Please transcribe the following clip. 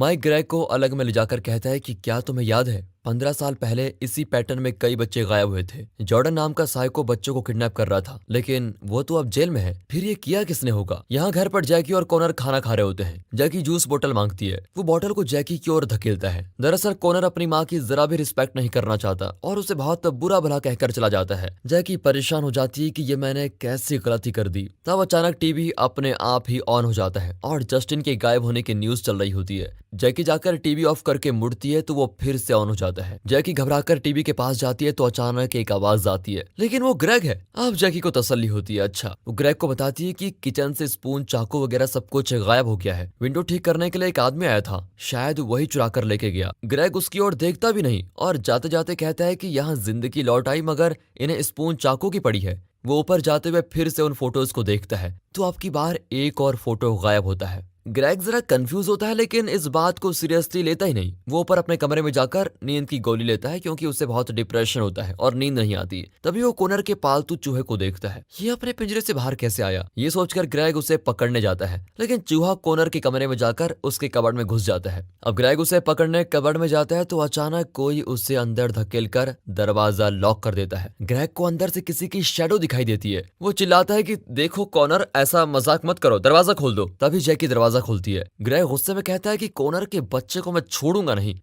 Mic Greg को अलग में ले जाकर कहता है कि क्या तुम्हें याद है 15 साल पहले इसी पैटर्न में कई बच्चे गायब हुए थे। जॉर्डन नाम का साइको बच्चों को किडनैप कर रहा था, लेकिन वो तो अब जेल में है। फिर ये किया किसने होगा? यहाँ घर पर जैकी और कॉनर खाना खा रहे होते हैं। जैकी जूस बोतल मांगती है। वो बोतल को जैकी की ओर धकेलता है। दरअसल कॉनर अपनी माँ की जरा भी रिस्पेक्ट नहीं करना चाहता और उसे बहुत बुरा भला कहकर चला जाता है। जैकी परेशान हो जाती है कि ये मैंने कैसी गलती कर दी। तब अचानक टीवी अपने आप ही ऑन हो जाता है और जस्टिन के गायब होने की न्यूज चल रही होती है। जैकी जाकर टीवी ऑफ करके मुड़ती है तो वो फिर से ऑन हो जाता है। जैकी घबराकर टीवी के पास जाती है तो अचानक एक आवाज आती है, लेकिन वो ग्रेग है। अब जैकी को तसल्ली होती है। अच्छा, वो ग्रेग को बताती है कि किचन से स्पून, चाकू वगैरह सब कुछ गायब हो गया है। विंडो ठीक करने के लिए एक आदमी आया था, शायद वही चुरा कर लेके गया। ग्रेग उसकी ओर देखता भी नहीं और जाते जाते कहता है कि यहाँ जिंदगी लौट आई, मगर इन्हें स्पून चाकू की पड़ी है। वो ऊपर जाते हुए फिर से उन फोटोज को देखता है तो आपकी बार एक और फोटो गायब होता है। ग्रेग जरा कंफ्यूज होता है, लेकिन इस बात को सीरियसली लेता ही नहीं। वो ऊपर अपने कमरे में जाकर नींद की गोली लेता है क्योंकि उसे बहुत डिप्रेशन होता है और नींद नहीं आती। तभी वो कॉनर के पालतू चूहे को देखता है। ये अपने पिंजरे से बाहर कैसे आया? ये सोचकर ग्रेग उसे पकड़ने जाता है, लेकिन चूहा कॉनर के कमरे में जाकर उसके कबर्ड में घुस जाता है। अब ग्रेग उसे पकड़ने कबर्ड में जाता है तो अचानक कोई उसे अंदर धकेल कर दरवाजा लॉक कर देता है। ग्रेग को अंदर से किसी की शैडो दिखाई देती है। वो चिल्लाता है कि देखो कॉनर, ऐसा मजाक मत करो, दरवाजा खोल दो। तभी जैकी दरवाजा खोलती है। ग्रेग गुस्से में कहता है कि कॉनर के बच्चे को मैं छोड़ूंगा नहीं।